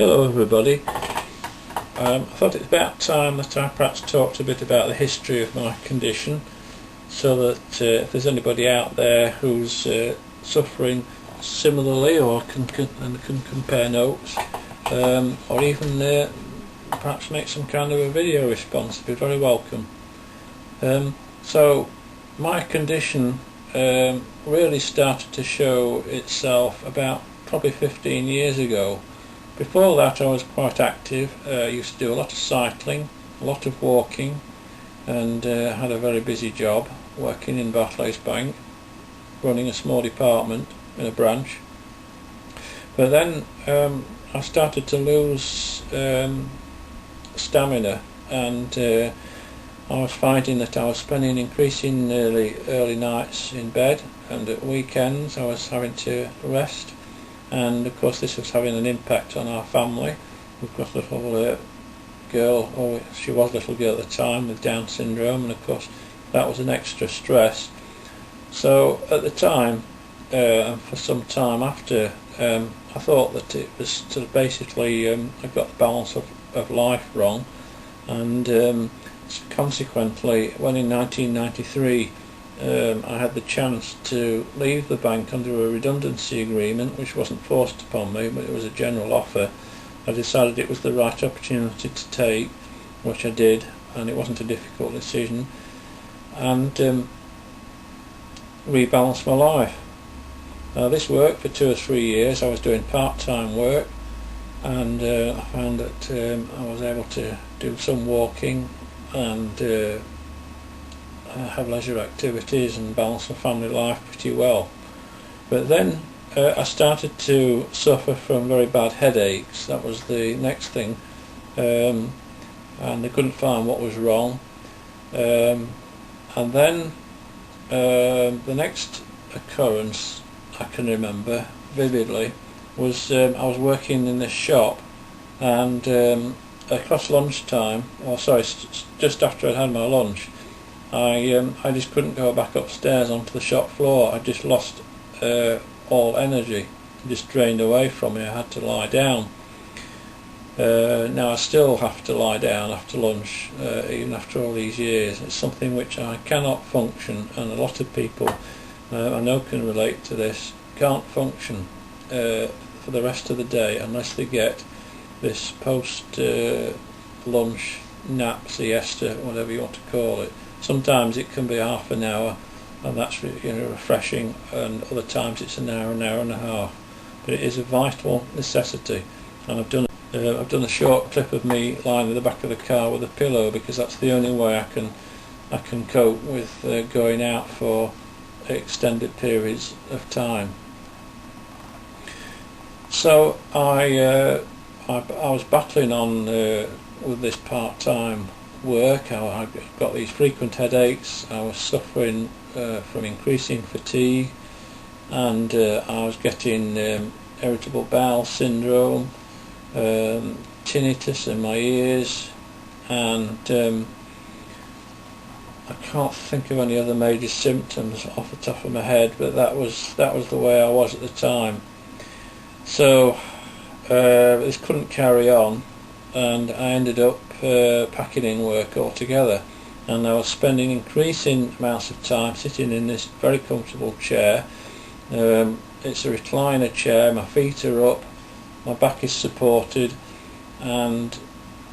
Hello everybody. I thought it's about time that I perhaps talked a bit about the history of my condition, so that if there's anybody out there who's suffering similarly or can compare notes, or even perhaps make some kind of a video response, it'd be very welcome. So my condition really started to show itself about probably 15 years ago. Before that I was quite active. I used to do a lot of cycling, a lot of walking, and had a very busy job working in Barclays Bank, running a small department in a branch. But then I started to lose stamina, and I was finding that I was spending increasingly early nights in bed, and at weekends I was having to rest. And of course this was having an impact on our family. We've got a little girl, or she was a little girl at the time, with Down syndrome, and of course that was an extra stress. So at the time, and for some time after, I thought that it was sort of basically I got the balance of life wrong, and consequently when in 1993 I had the chance to leave the bank under a redundancy agreement, which wasn't forced upon me, but it was a general offer. I decided it was the right opportunity to take, which I did, and it wasn't a difficult decision, and rebalanced my life. Now this worked for 2 or 3 years. I was doing part-time work, and I found that I was able to do some walking and have leisure activities and balance my family life pretty well. But then I started to suffer from very bad headaches. That was the next thing, and they couldn't find what was wrong. And then the next occurrence I can remember vividly was I was working in this shop, and across lunchtime, or sorry, just after I'd had my lunch, I just couldn't go back upstairs onto the shop floor. I just lost all energy. It just drained away from me. I had to lie down. Now I still have to lie down after lunch, even after all these years. It's something which I cannot function, and a lot of people I know can relate to this, can't function for the rest of the day unless they get this post lunch nap, siesta, whatever you want to call it. Sometimes it can be half an hour, and that's refreshing, and other times it's an hour and a half. But it is a vital necessity, and I've done a short clip of me lying in the back of the car with a pillow, because that's the only way I can cope with going out for extended periods of time. So I was battling on with this part-time work. I got these frequent headaches. I was suffering from increasing fatigue, and I was getting irritable bowel syndrome, tinnitus in my ears, and I can't think of any other major symptoms off the top of my head, but that was the way I was at the time. So this couldn't carry on, and I ended up packing in work altogether, and I was spending increasing amounts of time sitting in this very comfortable chair. It's a recliner chair, my feet are up, my back is supported, and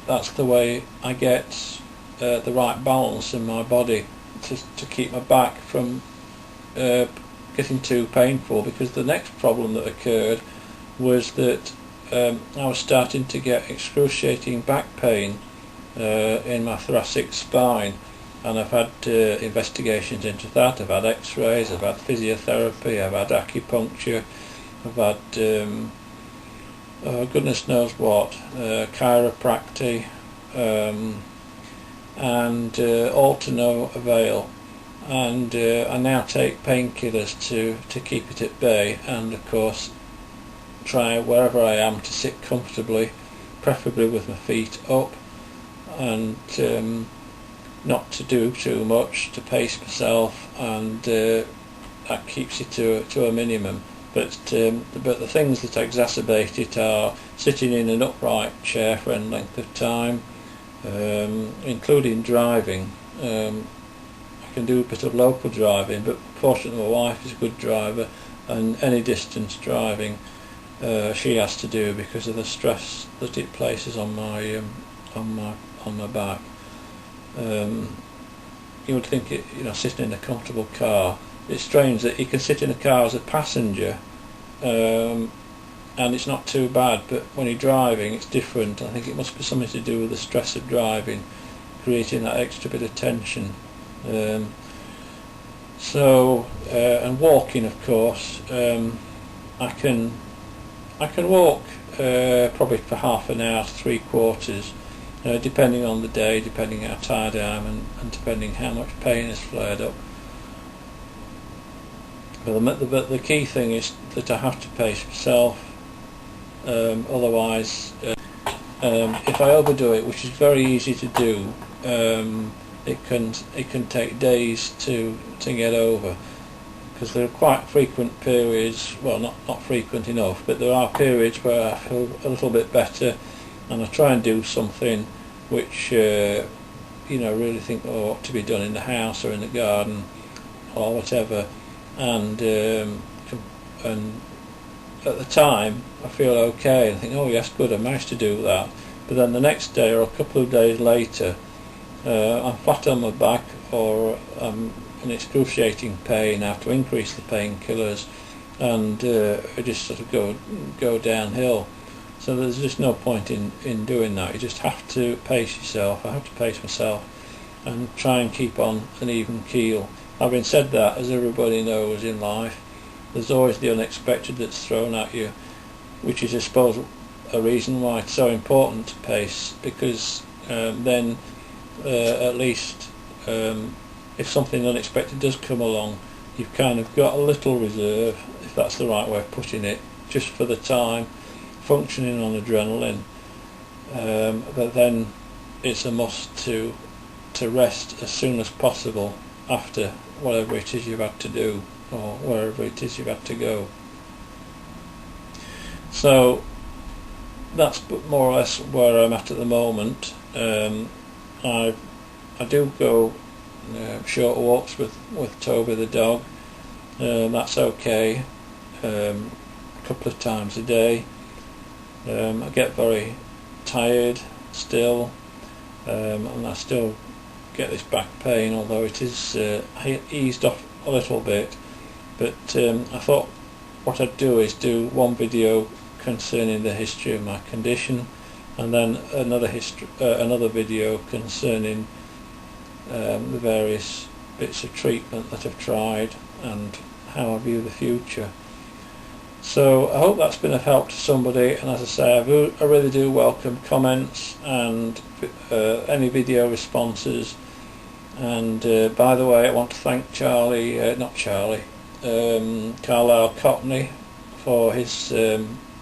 that's the way I get the right balance in my body to keep my back from getting too painful. Because the next problem that occurred was that I was starting to get excruciating back pain in my thoracic spine, and I've had investigations into that. I've had x-rays, I've had physiotherapy, I've had acupuncture, I've had goodness knows what, chiropractic, and all to no avail. And I now take painkillers to keep it at bay, and of course try wherever I am to sit comfortably, preferably with my feet up, and not to do too much, to pace myself, and that keeps it to a minimum. but the things that exacerbate it are sitting in an upright chair for any length of time, including driving. I can do a bit of local driving, but fortunately my wife is a good driver, and any distance driving she has to do because of the stress that it places on my back. You would think sitting in a comfortable car. It's strange that you can sit in a car as a passenger, and it's not too bad, but when you're driving it's different. I think it must be something to do with the stress of driving, creating that extra bit of tension. And walking, of course, I can walk probably for half an hour to 3/4, depending on the day, depending how tired I am, and depending how much pain has flared up. But the key thing is that I have to pace myself. Otherwise, if I overdo it, which is very easy to do, it can take days to get over, because there are quite frequent periods, well, not frequent enough, but there are periods where I feel a little bit better, and I try and do something which really think ought to be done in the house or in the garden or whatever, and at the time I feel okay and think, oh yes, good, I managed to do that. But then the next day or a couple of days later, I'm flat on my back, or I'm in excruciating pain. I have to increase the painkillers, and I just sort of go downhill. So there's just no point in doing that. You just have to pace yourself. I have to pace myself and try and keep on an even keel. Having said that, as everybody knows in life, there's always the unexpected that's thrown at you, which is, I suppose, a reason why it's so important to pace, because then at least if something unexpected does come along, you've kind of got a little reserve, if that's the right way of putting it, just for the time, functioning on adrenaline. But then it's a must to rest as soon as possible after whatever it is you've had to do, or wherever it is you've had to go. So that's more or less where I'm at the moment. I do go short walks with Toby the dog. That's okay. A couple of times a day. I get very tired still, and I still get this back pain, although it is eased off a little bit. But I thought what I'd do is do one video concerning the history of my condition, and then another video concerning the various bits of treatment that I've tried and how I view the future. So I hope that's been of help to somebody, and as I say, I really do welcome comments and any video responses. And by the way, I want to thank Carlisle Cottney for his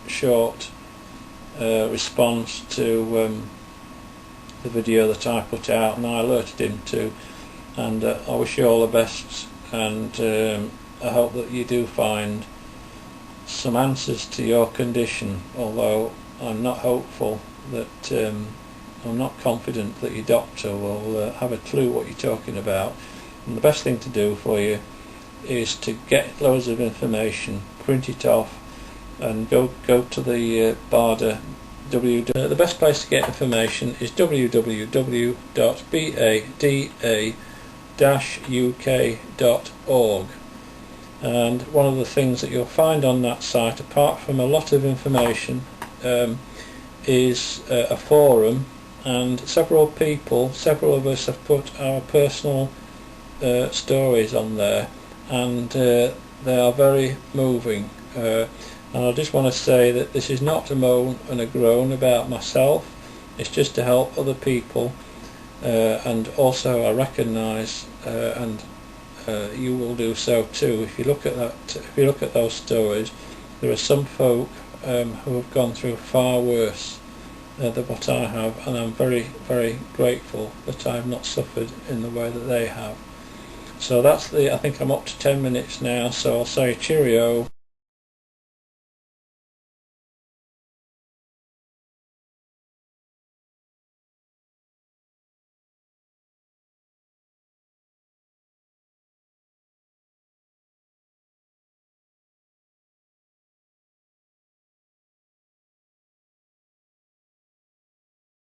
short response to the video that I put out, and I alerted him to. And I wish you all the best, and I hope that you do find some answers to your condition, although I'm not hopeful that I'm not confident that your doctor will have a clue what you're talking about. And the best thing to do for you is to get loads of information, print it off, and go to the BADA. The best place to get information is www.bada-uk.org. And one of the things that you'll find on that site, apart from a lot of information, is a forum, and several of us have put our personal stories on there, and they are very moving. And I just want to say that this is not a moan and a groan about myself, it's just to help other people, and also I recognise, and you will do so too, if you look at those stories, there are some folk who have gone through far worse than what I have, and I'm very, very grateful that I have not suffered in the way that they have. So I think I'm up to 10 minutes now, so I'll say cheerio.